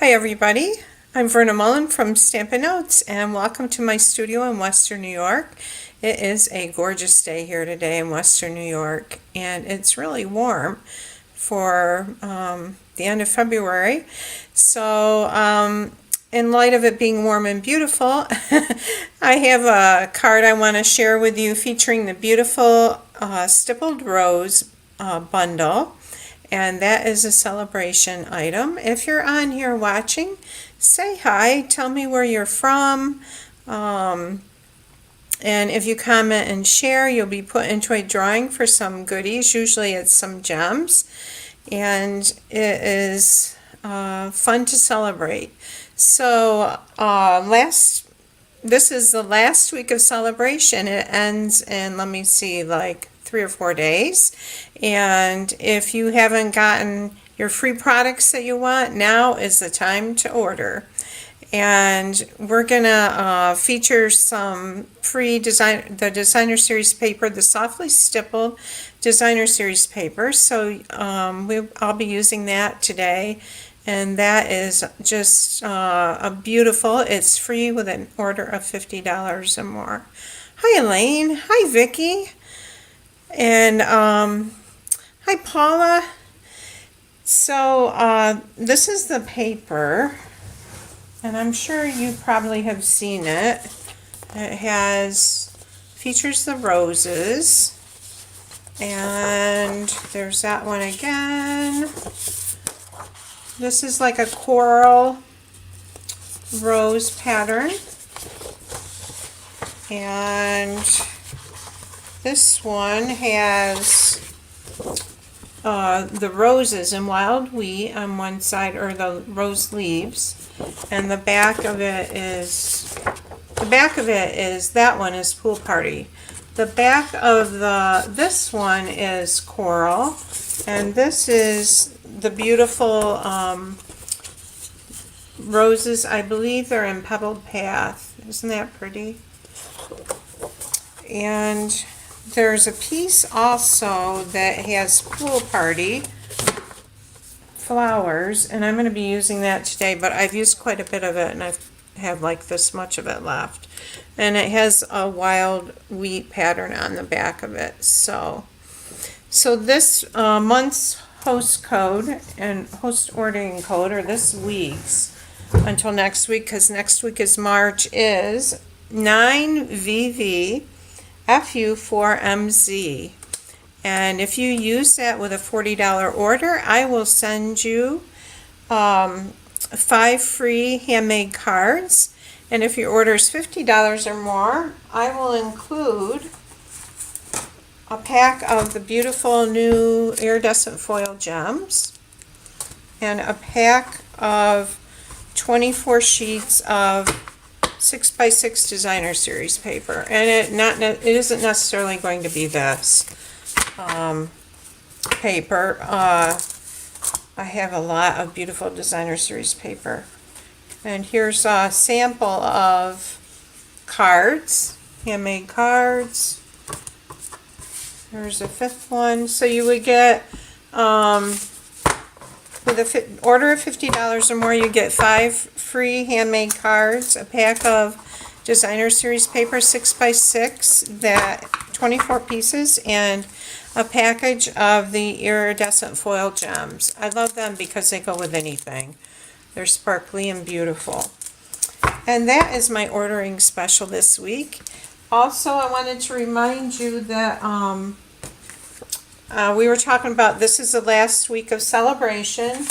Hi everybody, I'm Verna Mullen from Stampin' Notes and welcome to my studio in Western New York. It is a gorgeous day here today in Western New York and it's really warm for the end of February. So in light of it being warm and beautiful, I have a card I want to share with you featuring the beautiful Stippled Rose bundle. And that is a celebration item. If you're on here watching, say hi, tell me where you're from. And if you comment and share, you'll be put into a drawing for some goodies. Usually it's some gems. And it is fun to celebrate. So this is the last week of celebration. It ends in, let me see, like 3 or 4 days. And if you haven't gotten your free products that you want, now is the time to order. And we're gonna feature some free the Designer Series paper, the softly stippled Designer Series paper. So I'll be using that today. And that is just a beautiful, it's free with an order of $50 or more. Hi Elaine, hi Vicki. And hi Paula. So this is the paper, and I'm sure you probably have seen it. It features the roses, and there's that one again. This is like a coral rose pattern, and this one has the roses and wild wheat on one side, or the rose leaves, and the back of it is that one is pool party. The back of this one is coral, and this is the beautiful roses. I believe they're in Pebbled Path. Isn't that pretty? And there's a piece also that has pool party flowers, and I'm going to be using that today, but I've used quite a bit of it, and I have like this much of it left. And it has a wild wheat pattern on the back of it. So this month's host code and host ordering code, or this week's until next week, because next week is March, is 9VV FU4MZ. And if you use that with a $40 order, I will send you 5 free handmade cards. And if your order is $50 or more, I will include a pack of the beautiful new iridescent foil gems and a pack of 24 sheets of 6x6 Designer Series paper, and it isn't necessarily going to be this paper. I have a lot of beautiful Designer Series paper, and here's a sample of cards, handmade cards. There's a 5th one. So you would get with an order of $50 or more, you get 5 free handmade cards, a pack of Designer Series paper 6x6, that 24 pieces, and a package of the iridescent foil gems. I love them because they go with anything. They're sparkly and beautiful. And that is my ordering special this week. Also, I wanted to remind you that we were talking about this is the last week of celebration,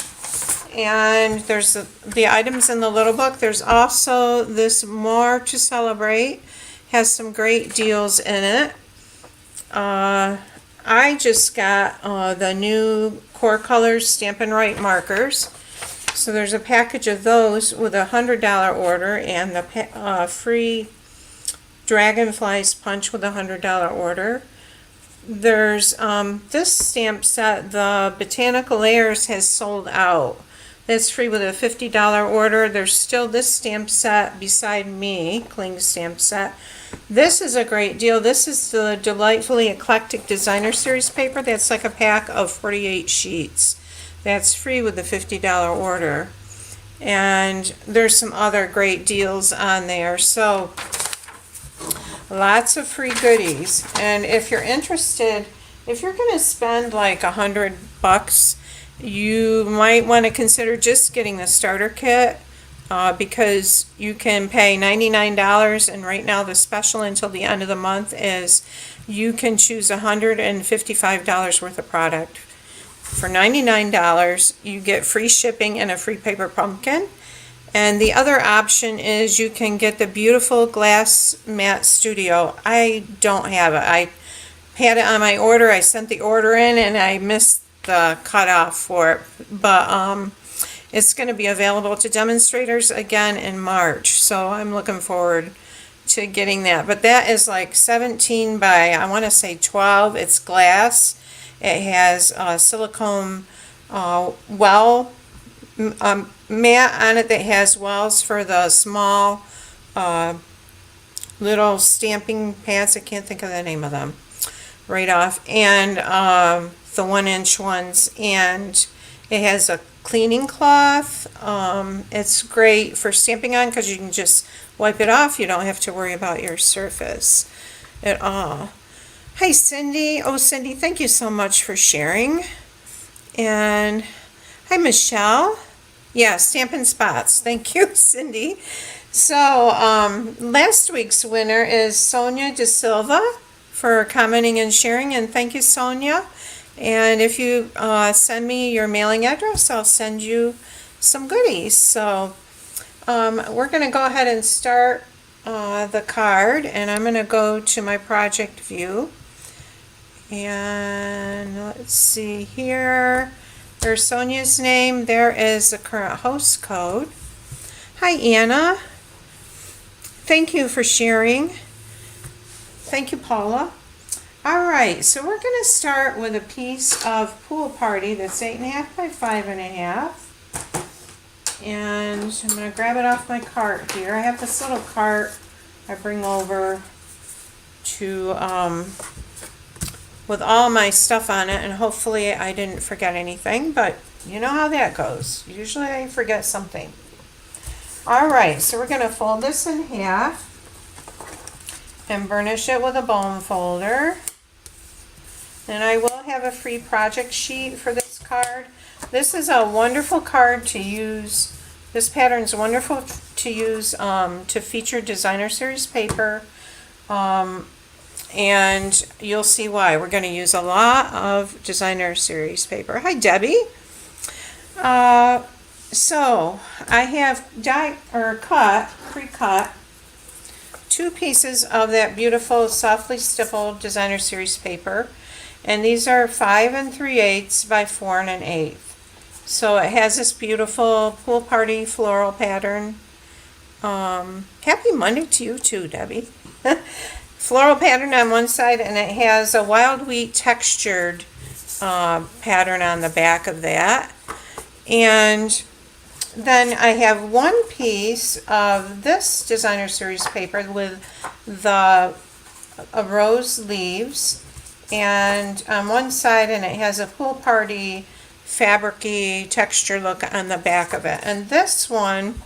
and there's the items in the little book. There's also this More to Celebrate, has some great deals in it. I just got the new Core Colors Stampin' Write markers. So there's a package of those with a $100 order, and the free Dragonflies punch with a $100 order. There's this stamp set, the Botanical Layers, has sold out. That's free with a $50 order. There's still this stamp set beside me, Kling stamp set. This is a great deal. This is the Delightfully Eclectic Designer Series paper. That's like a pack of 48 sheets. That's free with the $50 order. And there's some other great deals on there. So lots of free goodies. And if you're interested, if you're going to spend like $100, you might want to consider just getting the starter kit, because you can pay $99, and right now the special until the end of the month is you can choose $155 worth of product. For $99, you get free shipping and a free paper pumpkin. And the other option is you can get the beautiful glass mat studio. I don't have it. I had it on my order. I sent the order in and I missed the cutoff for it. But it's going to be available to demonstrators again in March. So I'm looking forward to getting that. But that is like 17 by, I want to say 12. It's glass. It has silicone mat on it that has wells for the small little stamping pads. I can't think of the name of them right off. And the 1-inch ones. And it has a cleaning cloth. It's great for stamping on because you can just wipe it off. You don't have to worry about your surface at all. Hi, Cindy. Oh, Cindy, thank you so much for sharing. And hi, Michelle. Yeah, Stampin' Spots. Thank you, Cindy. So, last week's winner is Sonia De Silva for commenting and sharing. And thank you, Sonia. And if you send me your mailing address, I'll send you some goodies. So, we're going to go ahead and start the card. And I'm going to go to my project view. And let's see here. There's Sonia's name. There is the current host code. Hi, Anna. Thank you for sharing. Thank you, Paula. All right, so we're going to start with a piece of Pool Party that's 8.5 by 5.5. And I'm going to grab it off my cart here. I have this little cart I bring over to with all my stuff on it, and hopefully I didn't forget anything, but you know how that goes. Usually I forget something. All right, so we're going to fold this in half and burnish it with a bone folder. And I will have a free project sheet for this card. This is a wonderful card to use. This pattern is wonderful to use to feature designer series paper. And you'll see why. We're going to use a lot of designer series paper. Hi, Debbie. So I have pre-cut 2 pieces of that beautiful softly stippled designer series paper. And these are 5 3/8 by 4 1/8. So it has this beautiful Pool Party floral pattern. Happy Monday to you too, Debbie. Floral pattern on one side, and it has a wild wheat textured pattern on the back of that. And then I have one piece of this designer series paper with the rose leaves, and on one side, and it has a Pool Party fabric-y texture look on the back of it. And this one,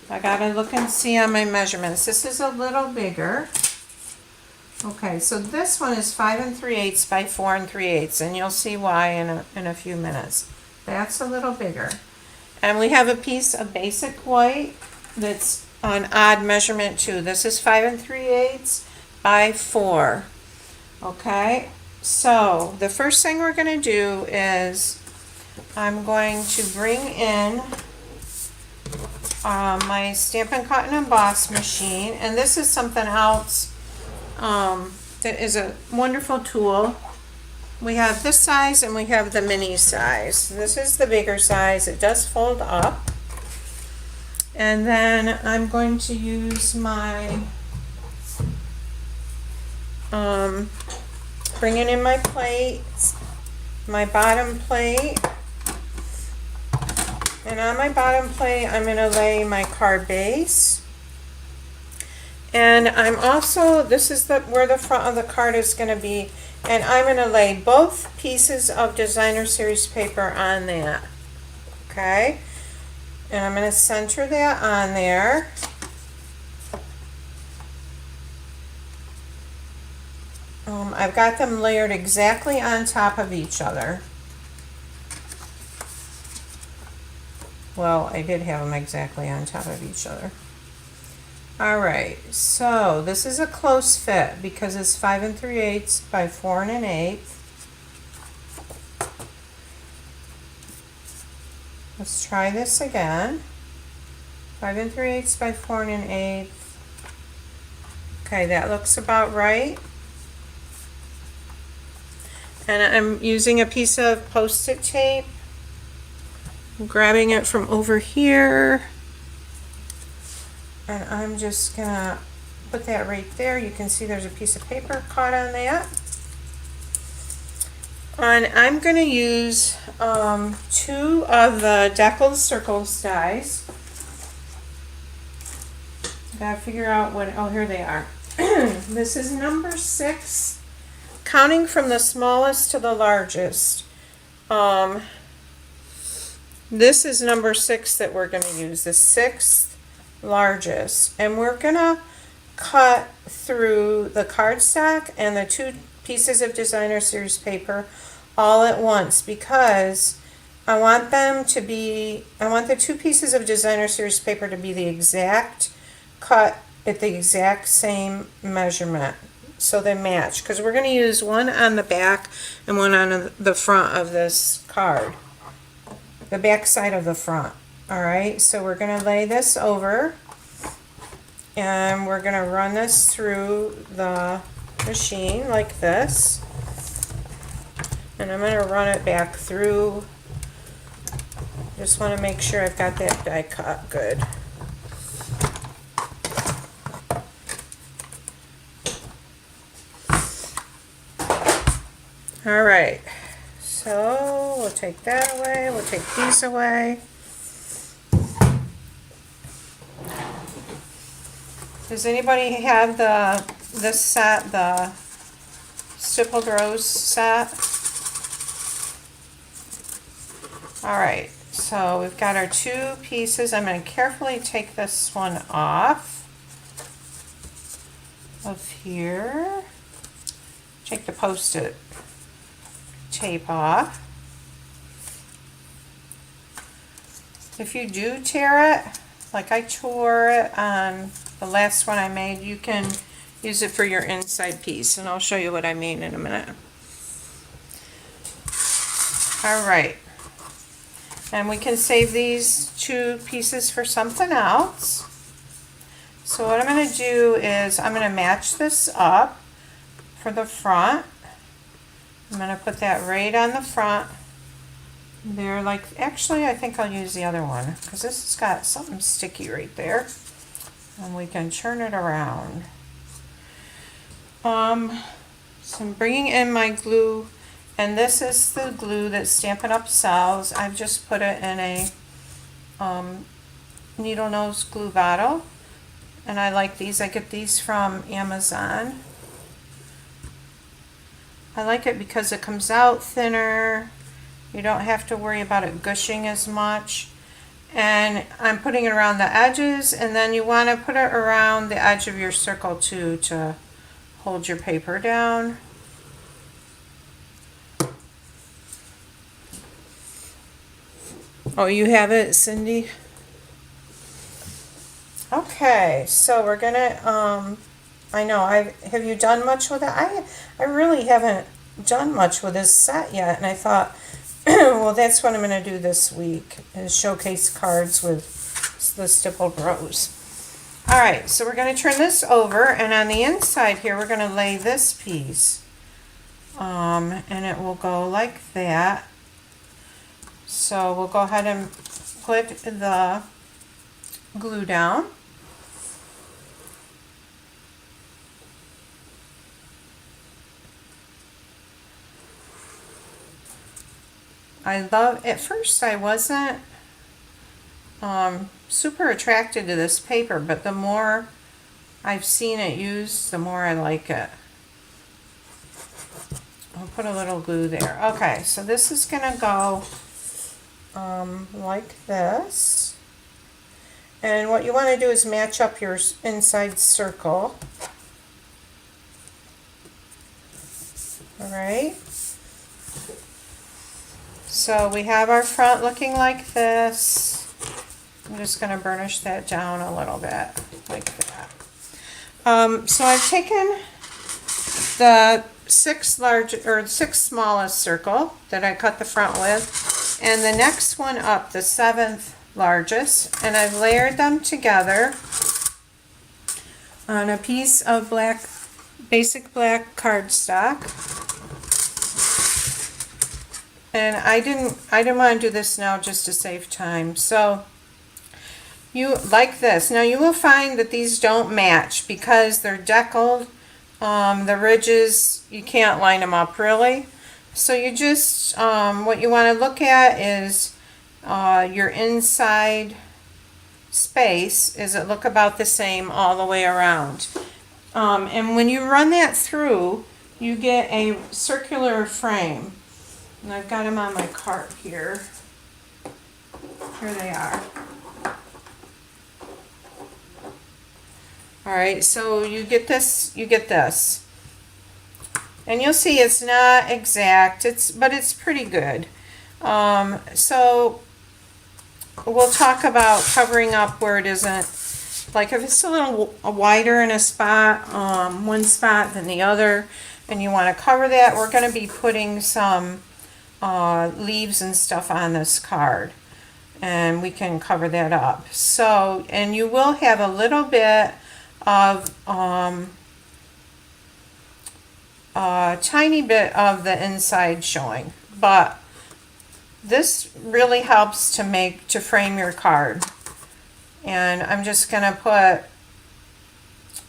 I gotta look and see on my measurements. This is a little bigger. Okay, so this one is 5 3/8 by 4 3/8, and you'll see why in a few minutes. That's a little bigger. And we have a piece of basic white that's an odd measurement too. This is 5 3/8 by 4. Okay, so the first thing we're going to do is I'm going to bring in my Stampin' Cut and Emboss machine, and this is something else that is a wonderful tool. We have this size and we have the mini size. This is the bigger size. It does fold up. And then I'm going to use my bringing in my plates, my bottom plate. And on my bottom plate, I'm going to lay my card base. And I'm also, this is where the front of the card is going to be, and I'm going to lay both pieces of designer series paper on that. Okay? And I'm going to center that on there. I've got them layered exactly on top of each other. Well, I did have them exactly on top of each other. All right, so this is a close fit because it's 5 3/8 by 4 1/8. Let's try this again. 5 3/8 by 4 1/8. Okay, that looks about right. And I'm using a piece of Post-it tape. I'm grabbing it from over here. And I'm just gonna put that right there. You can see there's a piece of paper caught on that. And I'm gonna use 2 of the Deckled Circles dies. Gotta figure out what, oh, here they are. This is number 6, counting from the smallest to the largest. This is number 6 that we're gonna use, the 6th largest, and we're gonna cut through the cardstock and the 2 pieces of designer series paper all at once because I want the 2 pieces of designer series paper to be the exact cut at the exact same measurement so they match, because we're going to use one on the back and one on the front of this card, the back side of the front. All right, so we're going to lay this over and we're going to run this through the machine like this. And I'm going to run it back through. Just want to make sure I've got that die cut good. All right, so we'll take that away. We'll take these away. Does anybody have this set, the Stippled Rose set? All right, so we've got our 2 pieces. I'm going to carefully take this one off of here. Take the Post-it tape off. If you do tear it, like I tore it on the last one I made, you can use it for your inside piece, and I'll show you what I mean in a minute. All right, and we can save these 2 pieces for something else. So what I'm going to do is I'm going to match this up for the front. I'm going to put that right on the front there. Like, actually, I think I'll use the other one because this has got something sticky right there, and we can turn it around. So I'm bringing in my glue, and this is the glue that Stampin' Up! Sells. I've just put it in a needle nose glue bottle, and I like these. I get these from Amazon. I like it because it comes out thinner. You don't have to worry about it gushing as much. And I'm putting it around the edges, and then you want to put it around the edge of your circle too to hold your paper down. Oh, you have it, Cindy? Okay, so we're gonna, I know, have you done much with it? I really haven't done much with this set yet, and I thought, well, that's what I'm going to do this week, is showcase cards with the Stippled Rose. All right, so we're going to turn this over, and on the inside here, we're going to lay this piece, and it will go like that. So we'll go ahead and put the glue down. At first I wasn't super attracted to this paper, but the more I've seen it used, the more I like it. I'll put a little glue there. Okay, so this is gonna go like this. And what you want to do is match up your inside circle. All right. So we have our front looking like this. I'm just going to burnish that down a little bit, like that. So I've taken the six smallest circle that I cut the front with, and the next one up, the 7th largest, and I've layered them together on a piece of basic black cardstock. And I didn't want to do this now just to save time. So you like this. Now you will find that these don't match because they're deckled. The ridges, you can't line them up really. So you just, what you want to look at is your inside space. Does it look about the same all the way around? And when you run that through, you get a circular frame. And I've got them on my cart here. Here they are. All right, so you get this, and you'll see it's not exact, but it's pretty good. So we'll talk about covering up where it isn't. Like if it's a little wider in a spot, one spot than the other, and you want to cover that, we're going to be putting some leaves and stuff on this card, and we can cover that up. So, and you will have a little bit of a tiny bit of the inside showing, but this really helps to frame your card. And I'm just going to put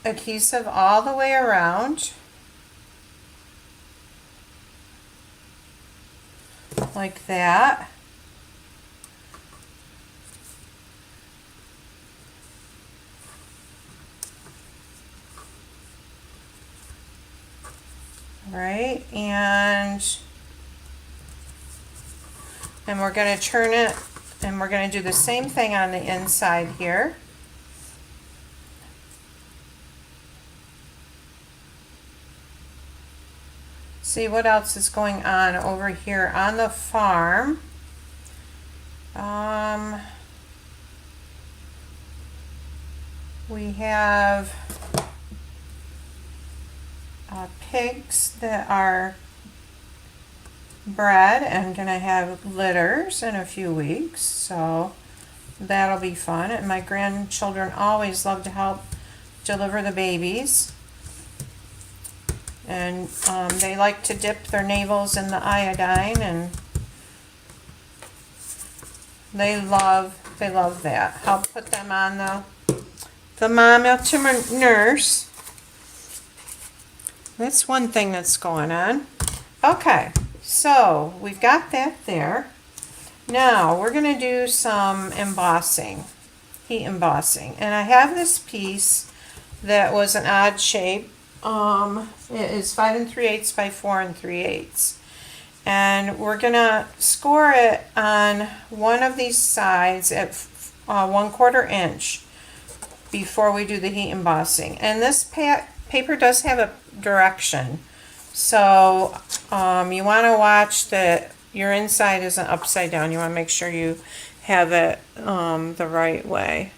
adhesive all the way around, like that. Right, and we're going to turn it, and we're going to do the same thing on the inside here. See what else is going on over here on the farm. We have pigs that are bred and gonna have litters in a few weeks, so that'll be fun. And my grandchildren always love to help deliver the babies, and they like to dip their navels in the iodine, and they love that. Help put them on the mama to nurse. That's one thing that's going on. Okay, so we've got that there. Now we're going to do some embossing, heat embossing. And I have this piece that was an odd shape. It is 5 3/8 by 4 3/8. And we're going to score it on one of these sides at 1/4 inch before we do the heat embossing. And this paper does have a direction, so you want to watch that your inside isn't upside down. You want to make sure you have it the right way.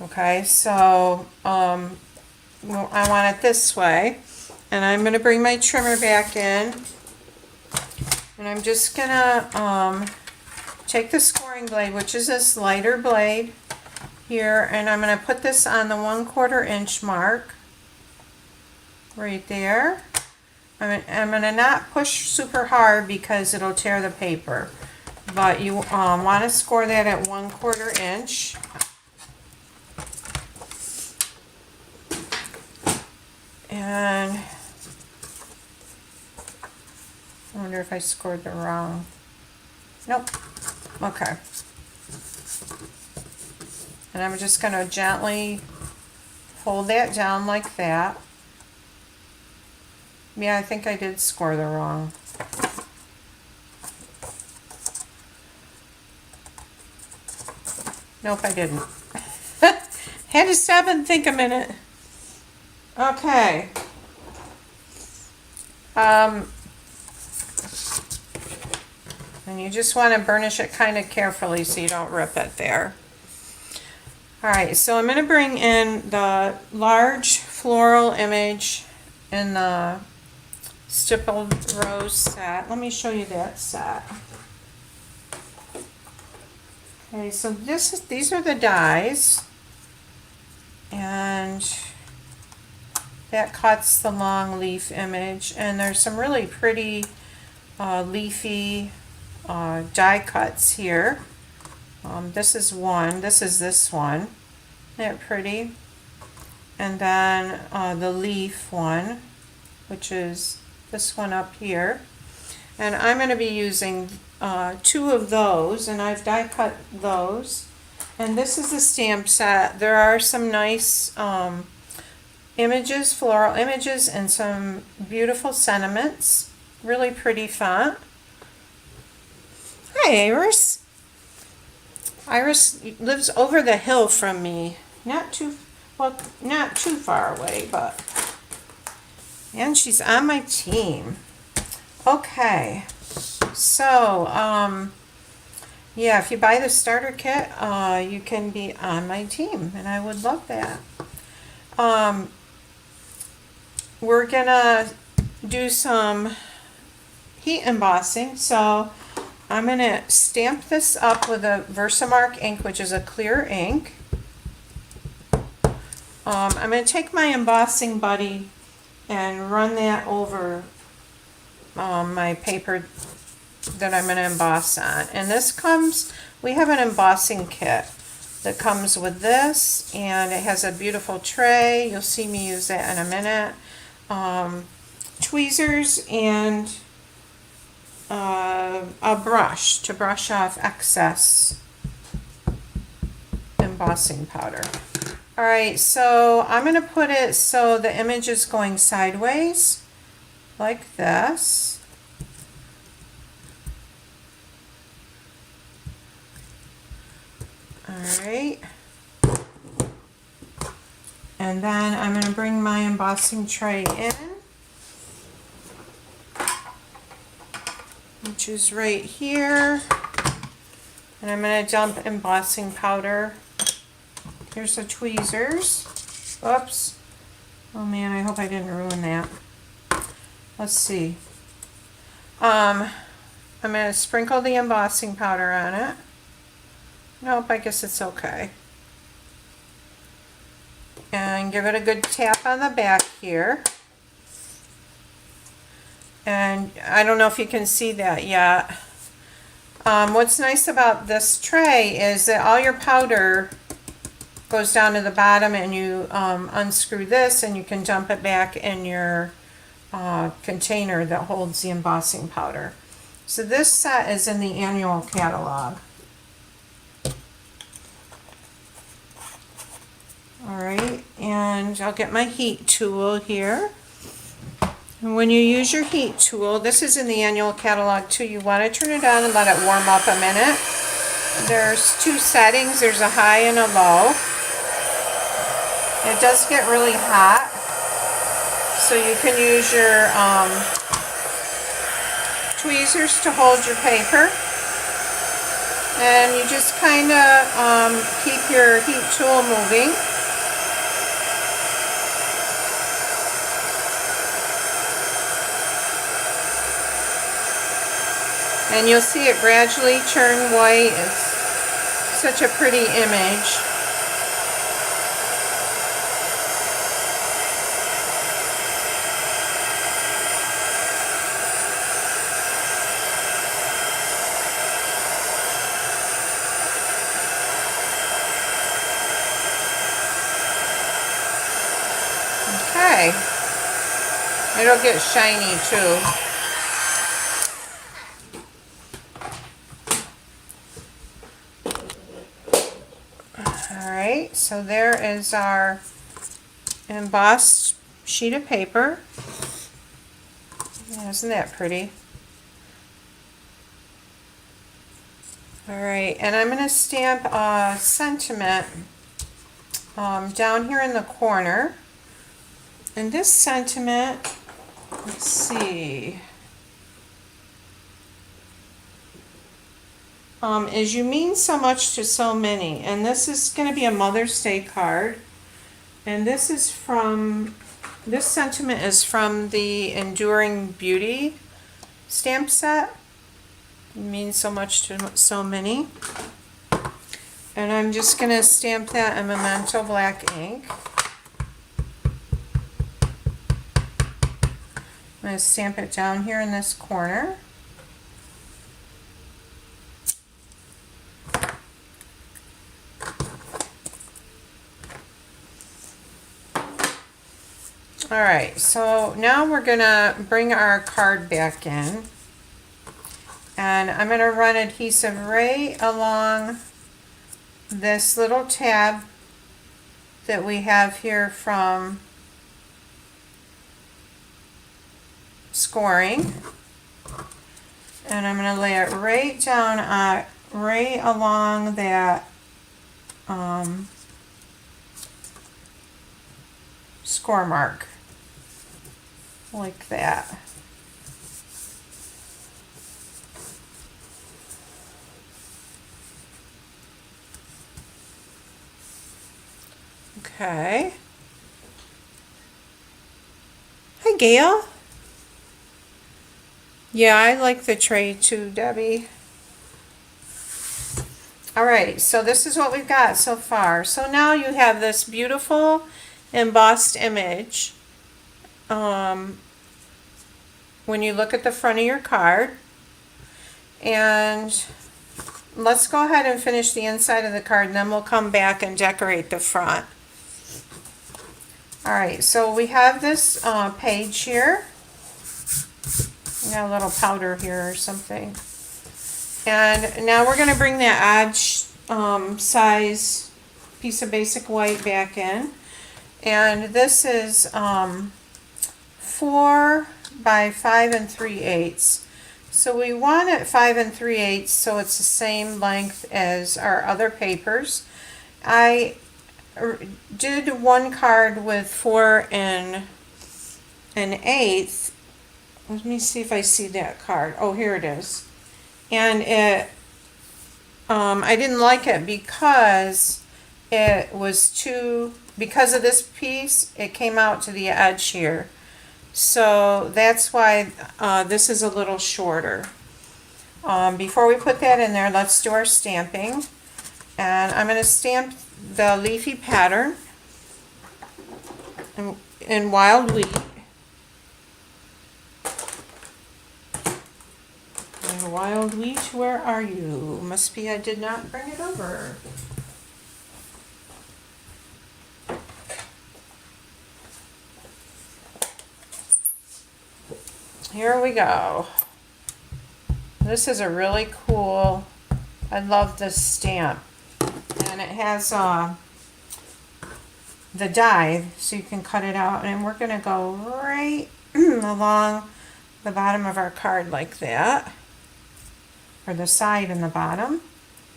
Okay, so I want it this way, and I'm going to bring my trimmer back in, and I'm just going to take the scoring blade, which is this lighter blade here, and I'm going to put this on the 1/4 inch mark right there. I'm going to not push super hard because it'll tear the paper, but you want to score that at 1/4 inch. And I wonder if I scored the wrong. Nope. Okay. And I'm just going to gently hold that down like that. Yeah, I think I did score the wrong. Nope, I didn't. Had to stop and think a minute. Okay. And you just want to burnish it kind of carefully so you don't rip it there. Alright, so I'm going to bring in the large floral image in the stippled rose set. Let me show you that set. Okay, so these are the dies, and that cuts the long leaf image, and there's some really pretty leafy die cuts here. This is one, this is this one. Isn't that pretty? And then the leaf one, which is this one up here. And I'm going to be using 2 of those, and I've die cut those. And this is a stamp set. There are some nice images, floral images, and some beautiful sentiments. Really pretty font. Hi, Iris. Iris lives over the hill from me. Not too far away, but... And she's on my team. Okay. So, yeah, if you buy the starter kit, you can be on my team, and I would love that. We're gonna do some heat embossing, so I'm gonna stamp this up with a Versamark ink, which is a clear ink. I'm gonna take my embossing buddy and run that over my paper that I'm going to emboss on. And this comes, we have an embossing kit that comes with this, and it has a beautiful tray. You'll see me use that in a minute. Tweezers and a brush to brush off excess embossing powder. Alright, so I'm going to put it so the image is going sideways, like this. Alright. And then I'm going to bring my embossing tray in, which is right here. And I'm going to dump embossing powder. Here's the tweezers. Oops. Oh man, I hope I didn't ruin that. Let's see. I'm going to sprinkle the embossing powder on it. Nope, I guess it's okay. And give it a good tap on the back here. And I don't know if you can see that yet. What's nice about this tray is that all your powder goes down to the bottom, and you unscrew this and you can dump it back in your container that holds the embossing powder. So this set is in the annual catalog. Alright, and I'll get my heat tool here. And when you use your heat tool, this is in the annual catalog too, you want to turn it on and let it warm up a minute. There's 2 settings, there's a high and a low. It does get really hot, so you can use your tweezers to hold your paper, and you just kind of keep your heat tool moving. And you'll see it gradually turn white. It's such a pretty image. Okay. It'll get shiny too. Alright, so there is our embossed sheet of paper. Yeah, isn't that pretty? All right, and I'm going to stamp a sentiment down here in the corner. And this sentiment, let's see, is you mean so much to so many. And this is going to be a Mother's Day card. And this sentiment is from the Enduring Beauty stamp set. It means so much to so many. And I'm just going to stamp that in Memento black ink. I'm going to stamp it down here in this corner. Alright, so now we're going to bring our card back in. And I'm going to run adhesive right along this little tab that we have here from scoring. And I'm going to lay it right down right along that score mark, like that. Okay. Hi, Gail. Yeah, I like the tray too, Debbie. Alright, so this is what we've got so far. So now you have this beautiful embossed image when you look at the front of your card. And let's go ahead and finish the inside of the card, and then we'll come back and decorate the front. Alright, so we have this page here. Got a little powder here or something. And now we're going to bring that odd size piece of basic white back in. And this is 4 by 5 3/8. So we want it 5 3/8 so it's the same length as our other papers. I did one card with 4 1/8. Let me see if I see that card. Oh, here it is. And it, I didn't like it because it was because of this piece, it came out to the edge here. So that's why this is a little shorter. Before we put that in there, let's do our stamping. And I'm going to stamp the leafy pattern in Wild Wheat. And Wild Wheat, where are you? Must be I did not bring it over. Here we go. This is a really cool, I love this stamp. And it has the die, so you can cut it out. And we're going to go right along the bottom of our card like that. Or the side and the bottom.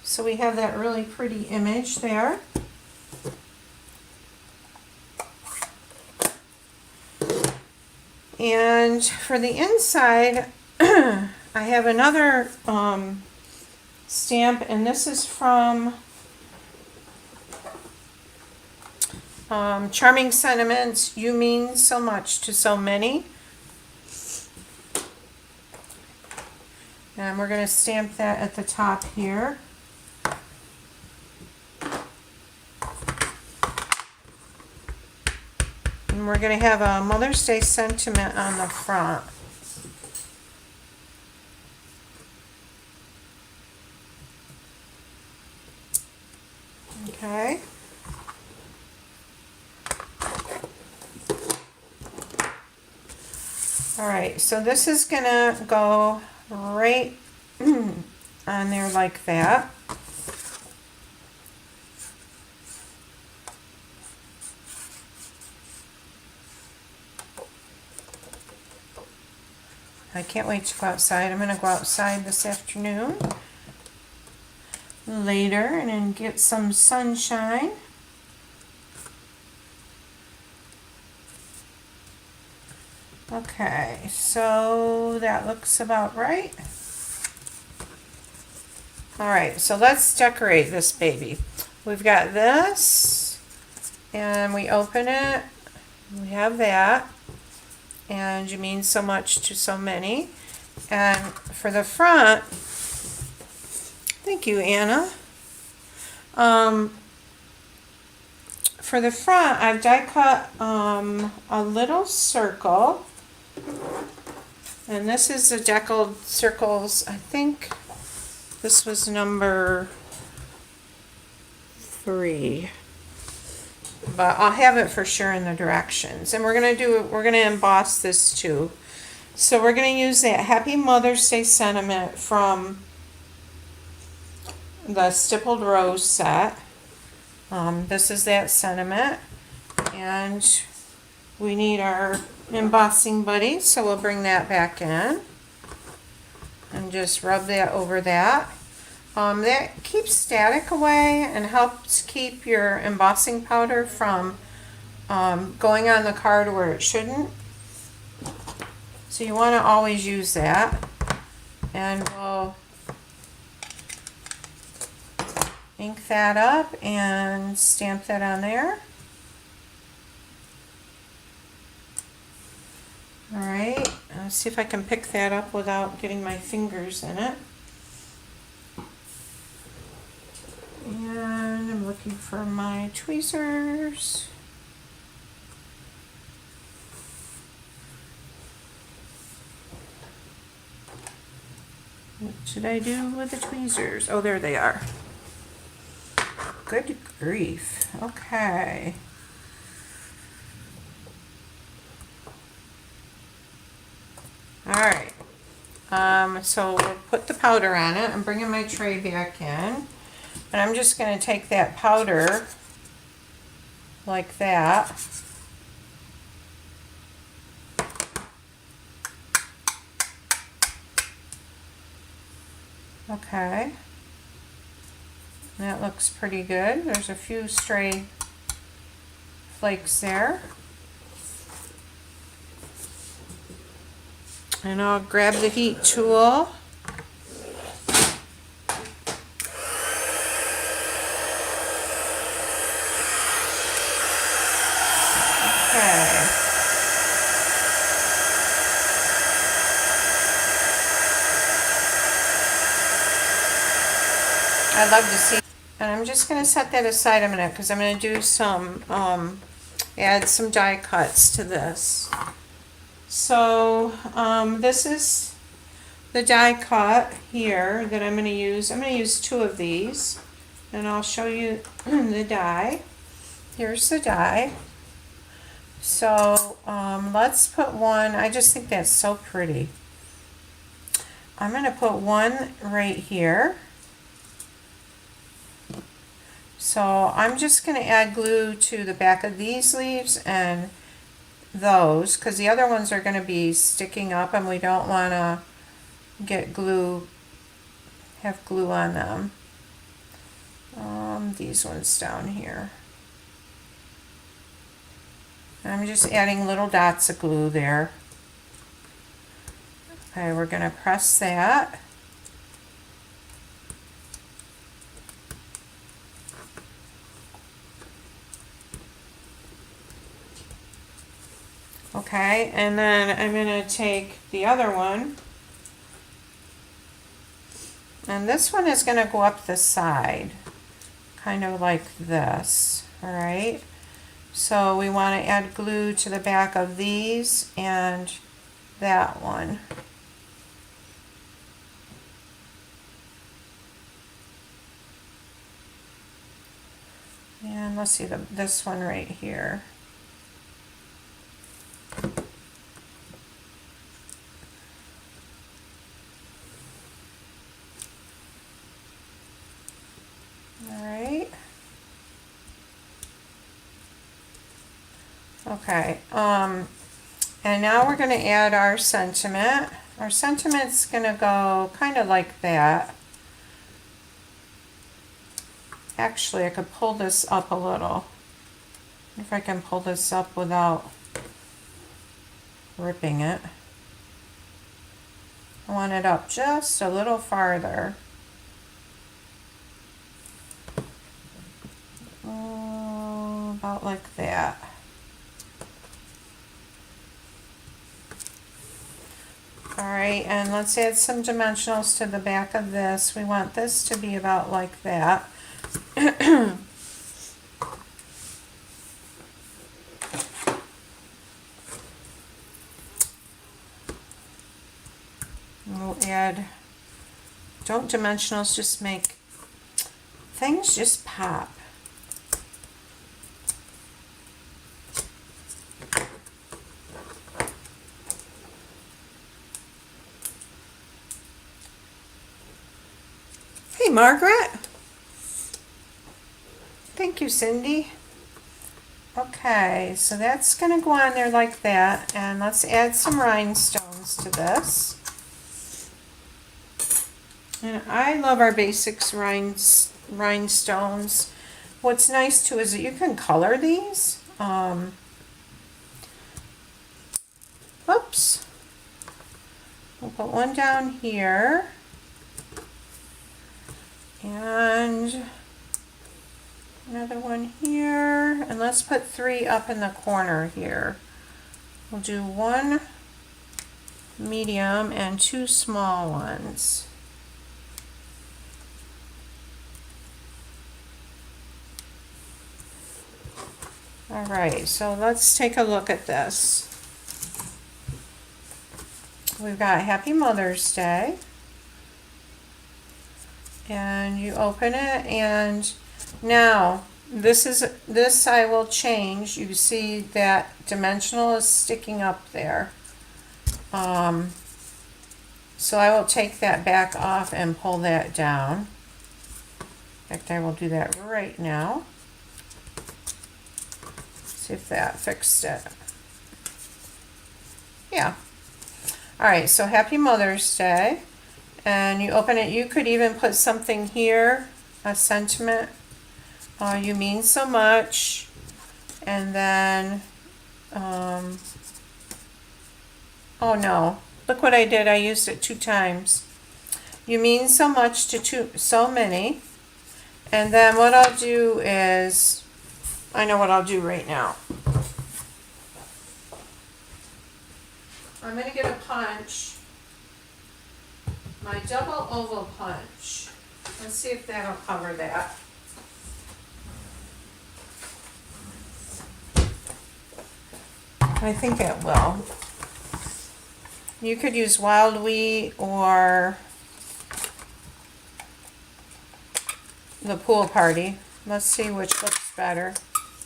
So we have that really pretty image there. And for the inside, I have another stamp, and this is from Charming Sentiments, You Mean So Much to So Many. And we're going to stamp that at the top here. And we're going to have a Mother's Day sentiment on the front. Okay. Alright, so this is going to go right on there like that. I can't wait to go outside. I'm going to go outside this afternoon. later and then get some sunshine. Okay, so that looks about right. All right, so let's decorate this baby. We've got this, and we open it. We have that, and you mean so much to so many. And for the front, thank you, Anna. For the front, I've die cut a little circle. And this is the deckled circles. I think this was number 3. But I'll have it for sure in the directions. And we're gonna emboss this too. So we're gonna use that Happy Mother's Day sentiment from the Stippled Rose set. This is that sentiment. And we need our embossing buddy, so we'll bring that back in and just rub that over that. That keeps static away and helps keep your embossing powder from going on the card where it shouldn't. So you want to always use that. And we'll ink that up and stamp that on there. Alright, let's see if I can pick that up without getting my fingers in it. And I'm looking for my tweezers. What should I do with the tweezers? Oh, there they are. Good grief. Okay. Alright, so we'll put the powder on it. I'm bringing my tray back in. And I'm just going to take that powder like that. Okay. That looks pretty good. There's a few stray flakes there. And I'll grab the heat tool. Okay. I love to see. And I'm just going to set that aside a minute because I'm going to do some, add some die cuts to this. So this is the die cut here that I'm going to use. I'm going to use 2 of these, and I'll show you the die. Here's the die. So let's put one. I just think that's so pretty. I'm going to put one right here. So I'm just going to add glue to the back of these leaves and those, because the other ones are going to be sticking up and we don't want to get glue, have glue on them. These ones down here. And I'm just adding little dots of glue there. Okay, we're going to press that. Okay, and then I'm going to take the other one, and this one is going to go up the side, kind of like this, all right? So we want to add glue to the back of these and that one. And let's see this one right here. Alright. Okay. And now we're going to add our sentiment. Our sentiment's going to go kind of like that. Actually, I could pull this up a little. If I can pull this up without ripping it. I want it up just a little farther. About like that. Alright, and let's add some dimensionals to the back of this. We want this to be about like that. We'll add, don't dimensionals just make things just pop. Hey, Margaret. Thank you, Cindy. Okay, so that's going to go on there like that, and let's add some rhinestones to this. And I love our basics rhinestones. What's nice too is that you can color these. Oops. We'll put one down here. And another one here. And let's put 3 up in the corner here. We'll do 1 medium and 2 small ones. All right, so let's take a look at this. We've got Happy Mother's Day. And you open it, and now this I will change. You see that dimensional is sticking up there. So I will take that back off and pull that down. In fact, I will do that right now. See if that fixed it. Yeah. All right, so Happy Mother's Day. And you open it, you could even put something here, a sentiment. You mean so much. And then, oh no, look what I did. I used it 2 times. You mean so much to so many. And then what I'll do is, I know what I'll do right now. I'm going to get a punch, my double oval punch. Let's see if that'll cover that. I think it will. You could use Wild Wheat or the Pool Party. Let's see which looks better.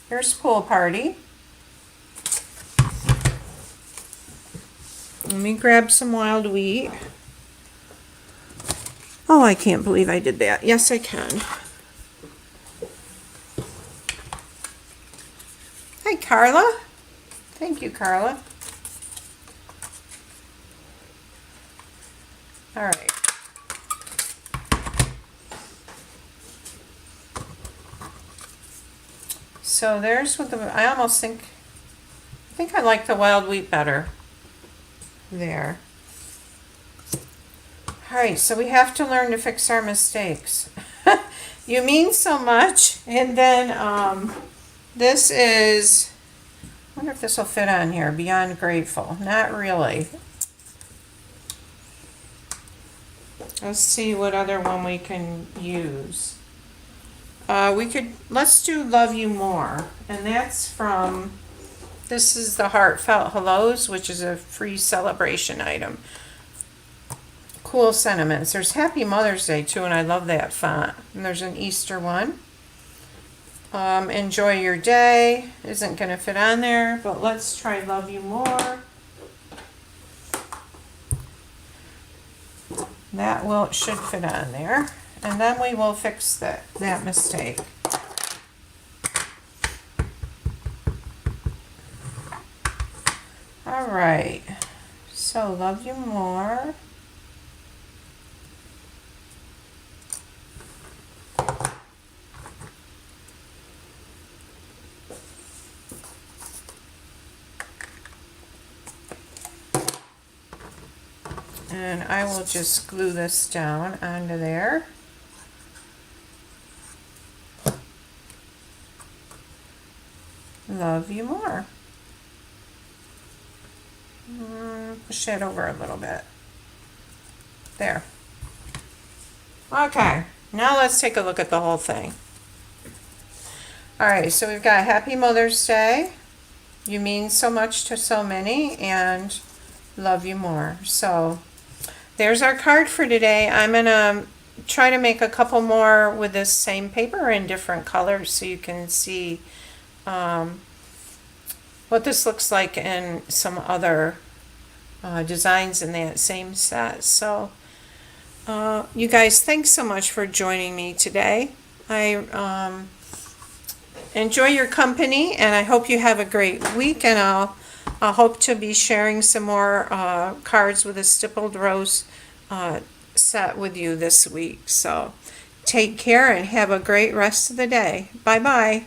Here's Pool Party. Let me grab some Wild Wheat. Oh, I can't believe I did that. Yes, I can. Hi, Carla. Thank you, Carla. All right. So there's what I almost think I like the Wild Wheat better. There. All right, so we have to learn to fix our mistakes. You mean so much. And then this is, I wonder if this will fit on here, Beyond Grateful. Not really. Let's see what other one we can use. Let's do Love You More. And that's from, this is the Heartfelt Hellos, which is a free celebration item. Cool sentiments. There's Happy Mother's Day too, and I love that font. And there's an Easter one. Enjoy Your Day isn't going to fit on there, but let's try Love You More. That should fit on there. And then we will fix that mistake. All right. So Love You More. And I will just glue this down onto there. Love you more. Push that over a little bit. There. Okay, now let's take a look at the whole thing. Alright, so we've got Happy Mother's Day. You mean so much to so many, and love you more. So there's our card for today. I'm going to try to make a couple more with this same paper in different colors so you can see what this looks like in some other designs in that same set. So you guys, thanks so much for joining me today. I enjoy your company, and I hope you have a great week, and I'll hope to be sharing some more cards with a stippled rose set with you this week. So take care and have a great rest of the day. Bye bye.